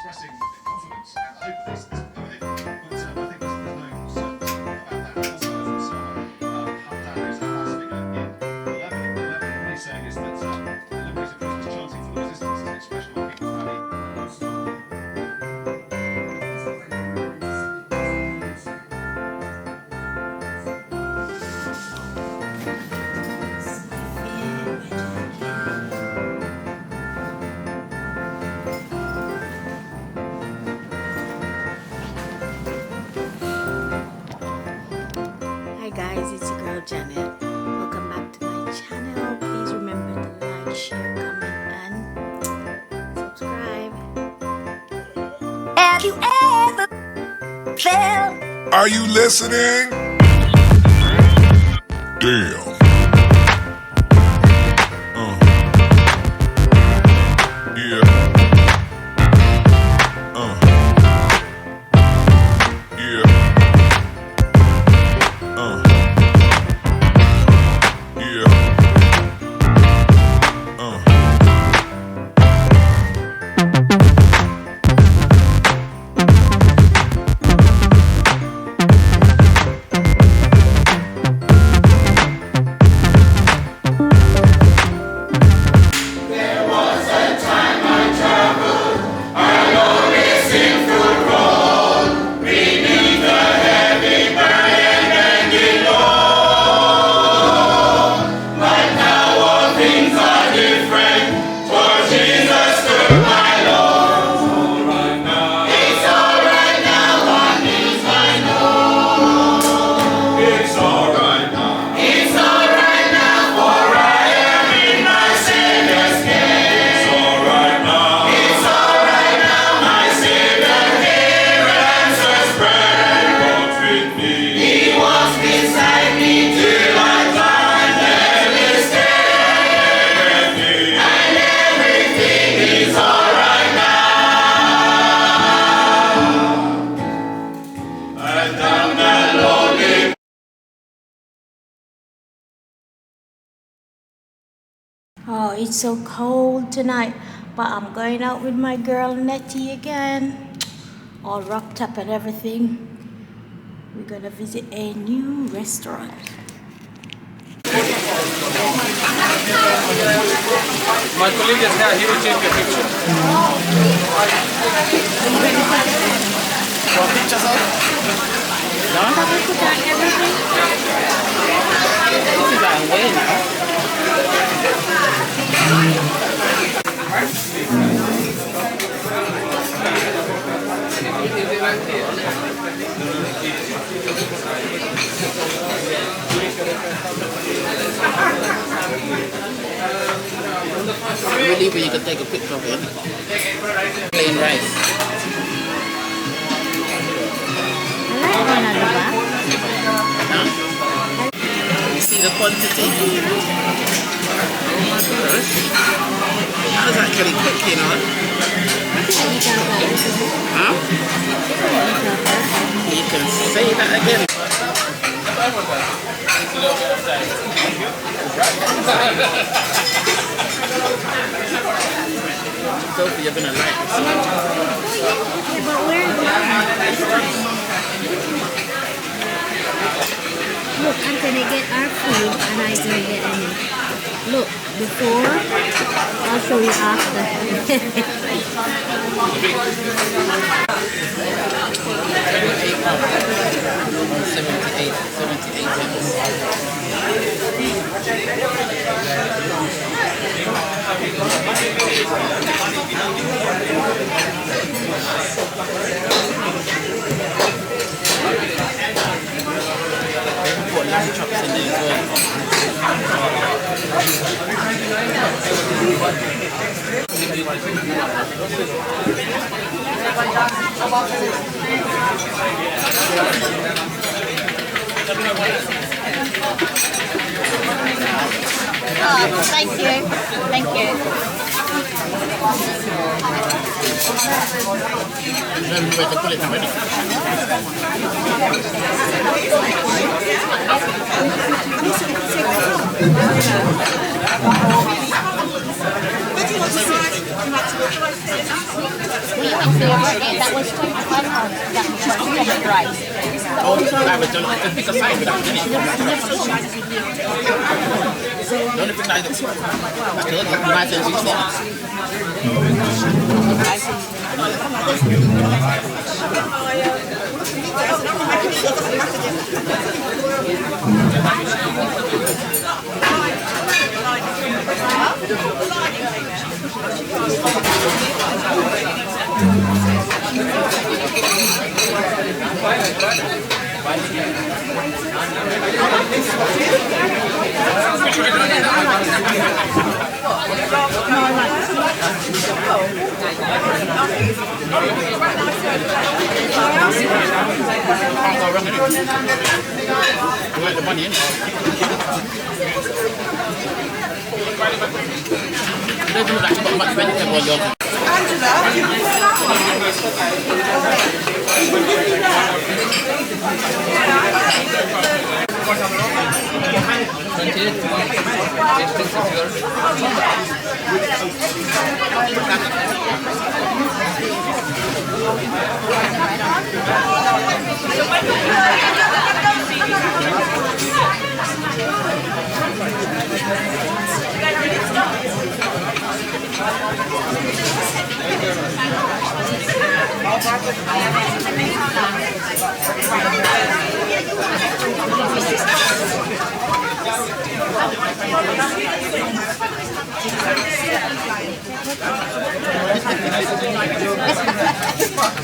expressing confidence and hope this is perfect. But I think there's no certainty about that. Also, as we saw, Hamdan is our last figure in 11. What he's saying is that the Liberties of Christmas chanting for the resistance is an expression of people's value. Hi guys, it's your girl Janet. Welcome back to my channel. Please remember to like, share, comment, and subscribe. Have you ever felt? Are you listening? Damn. Yeah. Yeah. Yeah. Oh, it's so cold tonight, but I'm going out with my girl Nettie again, all wrapped up and everything. We're gonna visit a new restaurant. My colleague is here, he will take the picture. For pictures out? No? This is our way now. Really, but you can take a picture of it. Plain rice. You see the quantity? Oh my gosh. That was actually cooking on. Huh? You can say that again. Sophie, you're gonna like this. But where is Look, I'm gonna get our food and I'm gonna get any. Look, before, I'll show you after. Put lamb chops in there as well. Oh, thank you. Thank you. Remember where to put it already. That was £25. That was just chicken rice. Oh, I was done. Just pick a side with that, didn't it? The only thing I do, I told you, my friends used to. You want the money in? You don't look like you've got much vegetable on yours.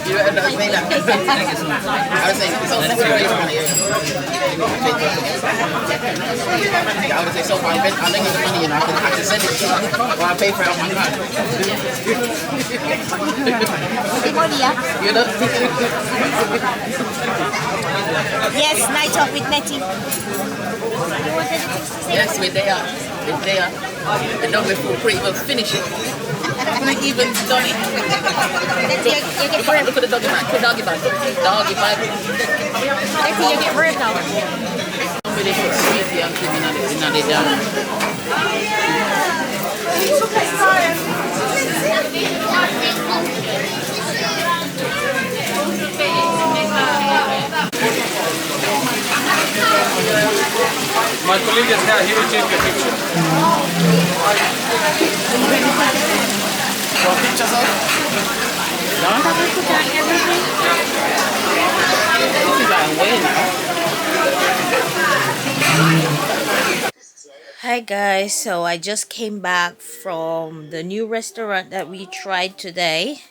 You end up saying that. I was saying, it's so necessary for money. I would say, so far, I'll lend you the money and I can send it to you. Or I'll pay for it on my card. You know? Yes, night off with Nettie. Yes, we're there. We're there. And now we're pretty well finished it. Haven't even done it. Look at the doggy bag. Doggy bag. Doggy bag. Nettie, you get rid now. I'm really sure crazy I'm living in the down. My colleague is here, he will take the picture. Want pictures of? This is like way now. Hi guys, so I just came back from the new restaurant that we tried today.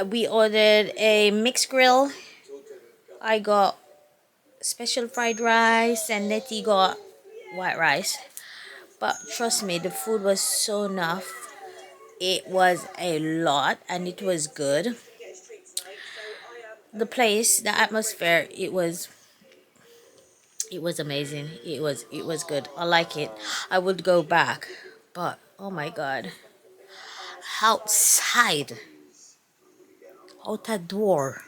We ordered a mixed grill. I got special fried rice and Nettie got white rice. But trust me, the food was so enough. It was a lot and it was good. The place, the atmosphere, it was amazing. It was good. I like it. I would go back. But oh my god. Outside, out the door,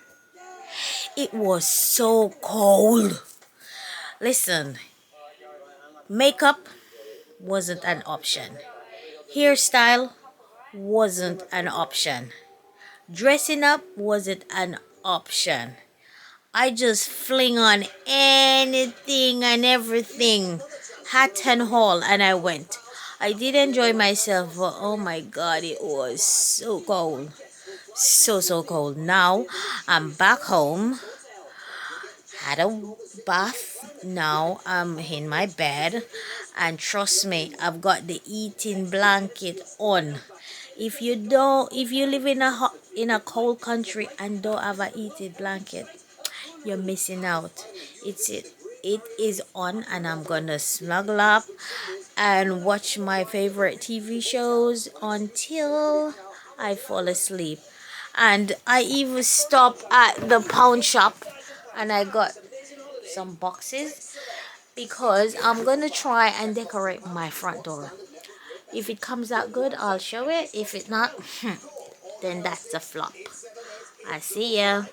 it was so cold. Listen, makeup wasn't an option. Hairstyle wasn't an option. Dressing up wasn't an option. I just fling on anything and everything, hat and all, and I went. I did enjoy myself, but oh my god, it was so cold. So cold. Now I'm back home, had a bath. Now I'm in my bed, and trust me, I've got the eating blanket on. If you live in a cold country and don't have a heated blanket, you're missing out. It is on, and I'm gonna snuggle up and watch my favorite TV shows until I fall asleep. And I even stopped at the pound shop and I got some boxes because I'm gonna try and decorate my front door. If it comes out good, I'll show it. If it not, then that's a flop. I see ya.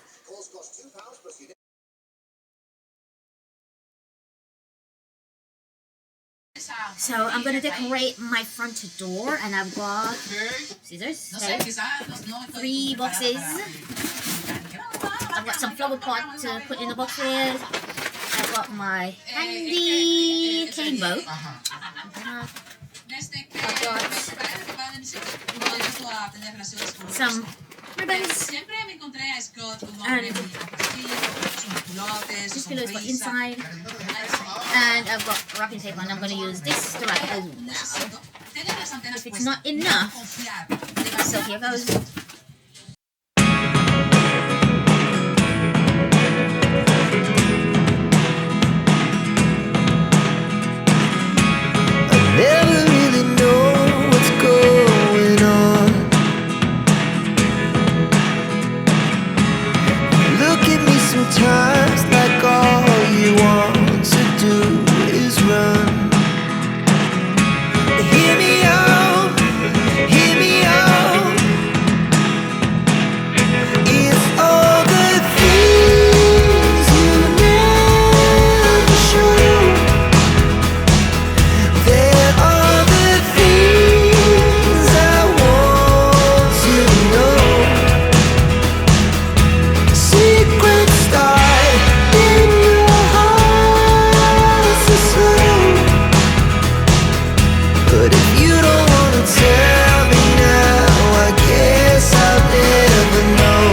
So I'm gonna decorate my front door, and I've got scissors, okay, 3 boxes. I've got some flower pot to put in the boxes. I've got my handy cane bow. I've got some ribbons, and this pillow is for inside, and I've got wrapping tape, and I'm going to use this to wrap it now. If it's not enough, so here goes. Never really know what's going on. Look at me sometimes like all you want to do is run. Hear me out, hear me out. It's all the things you never show. There are the things I want to know. Secrets start in your heart so slow. But if you don't wanna tell me now, I guess I'll never know.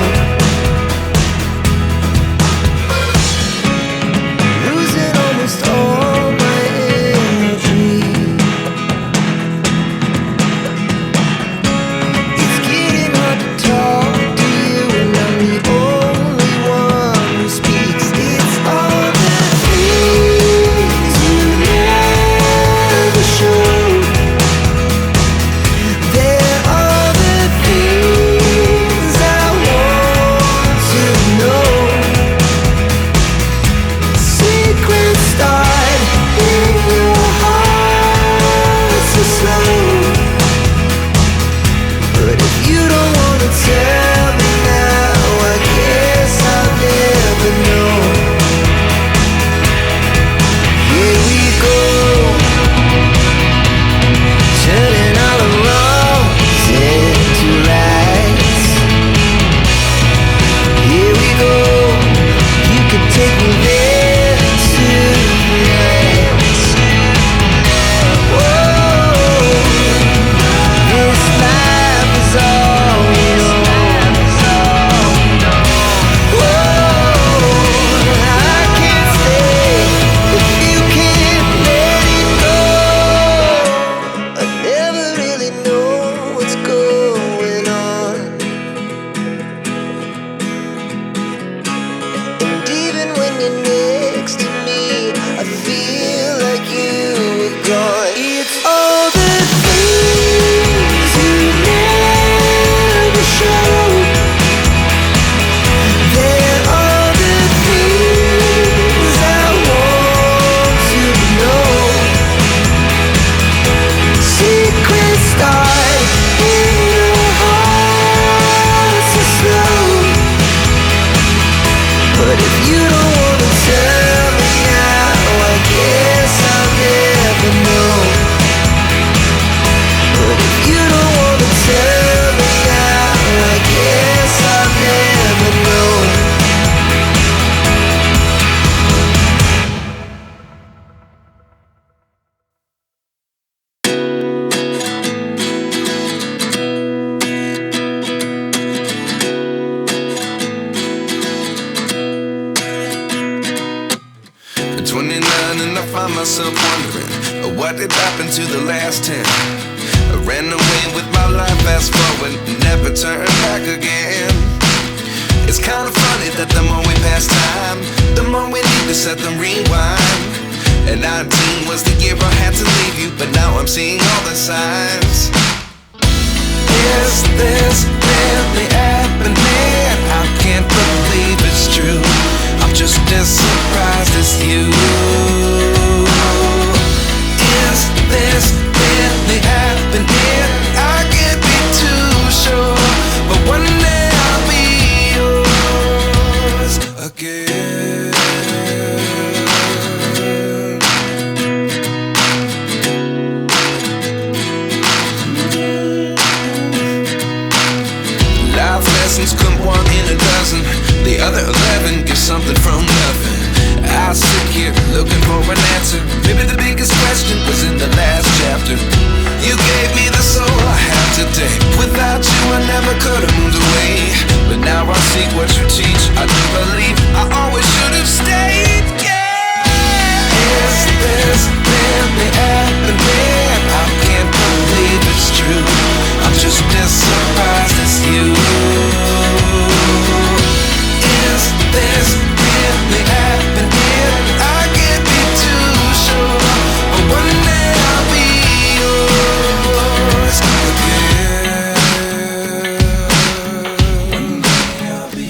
Losing almost all my energy. It's getting hard to talk to you, and I'm the only one who speaks. It's all the things you never show. There are the things I want to know. Secrets start in your heart so slow. But if you don't wanna tell me now, I guess I'll never know. Here we go, turning all the wrongs into rights. Here we go, you can take me there tonight. Whoa, this life is all we know. Whoa, I can't stay if you can't let it go. I never really know what's going on. And even when you're next to me, I feel like you were gone. It's all the things you never show. There are the things I want to know. Secrets start in your heart so slow. But if you don't wanna tell me now, I guess I'll never know. But if you don't wanna tell me now, I guess I'll never know. At 29 and I find myself wondering what did happen to the last 10. I ran away with my life, fast forward, never turn back again. It's kind of funny that the more we pass time, the more we need to set the rewind. And 19 was the year I had to leave you, but now I'm seeing all the signs. Is this really happening? I can't believe it's true. I'm just as surprised as you. Is this really happening? I can't be too sure, but one day I'll be yours again. lessons come one in a dozen. The other 11 give something from nothing. I sit here looking for an answer. Maybe the biggest question was in the last chapter. You gave me the soul I have today. Without you I never could have moved away. But now I see what you teach. I do believe I always should have stayed. Yeah. Is this really happening? I can't believe it's true. I'm just as surprised as you. Is this really happening? I can't be too sure, but one day I'll be yours again. One day I'll be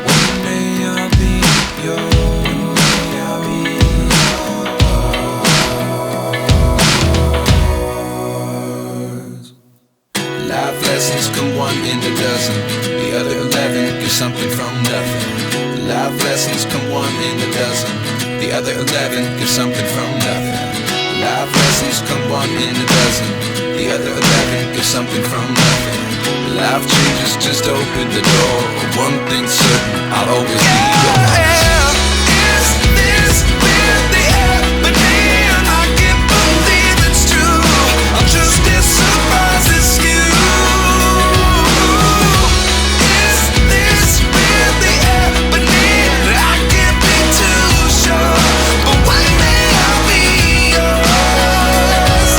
One day I'll be yours. I'll be yours. Life lessons come one in a dozen. The other 11 give something from nothing. Life lessons come one in a dozen. The other 11 give something from nothing. Life lessons come one in a dozen. The other 11 give something from nothing. Life changes just open the door. One thing's certain, I'll always be yours. Is this really happening? I can't believe it's true. I'm just as surprised as you. Is this really happening? I can't be too sure, but one day I'll be yours.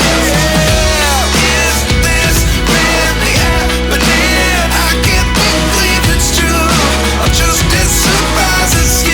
Yeah. Is this really happening? I can't believe it's true. I'm just as surprised as you.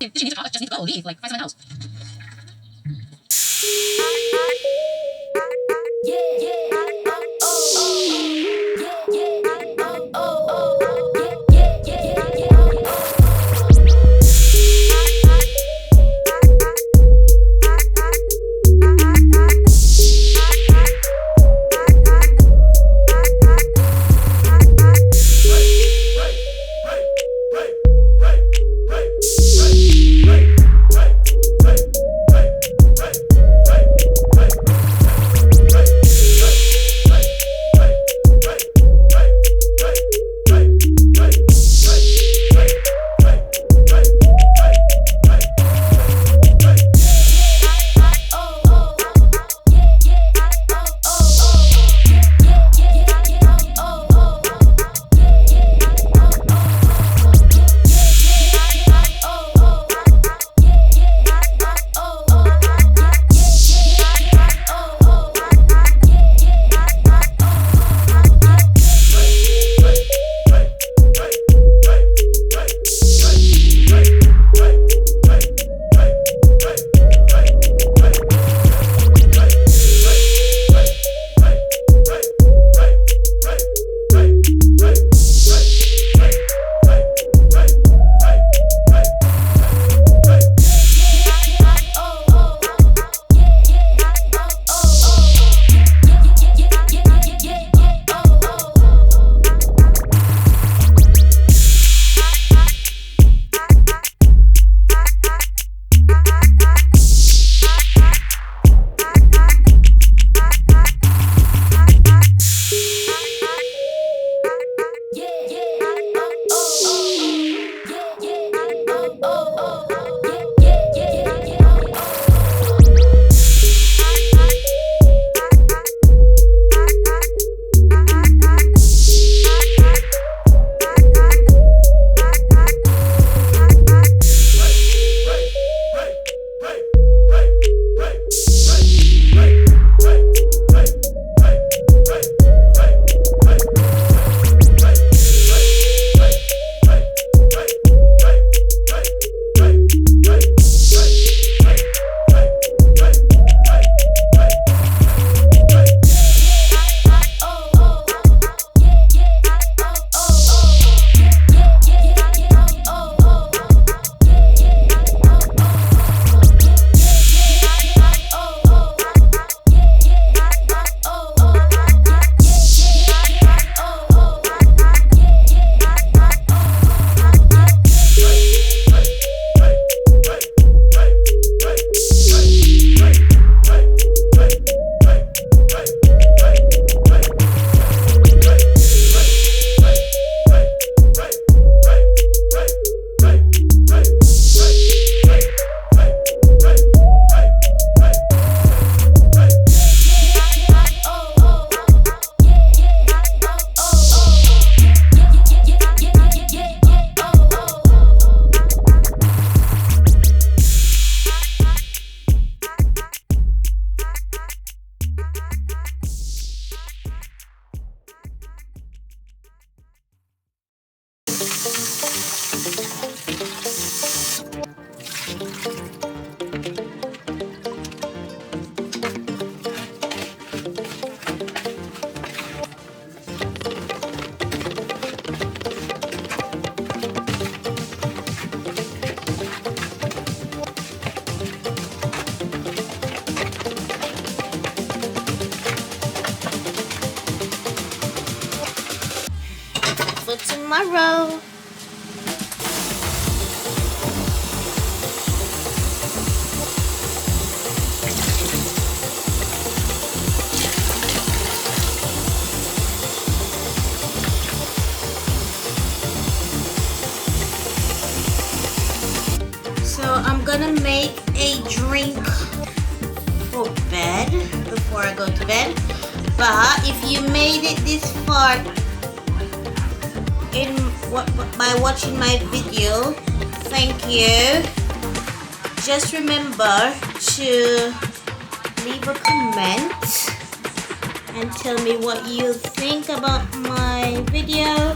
Literally needs a car, just need to go, leave, like, find someone else. tomorrow. So I'm gonna make a drink for bed before I go to bed. But if you made it this far by watching my video, thank you. Just remember to leave a comment and tell me what you think about my video.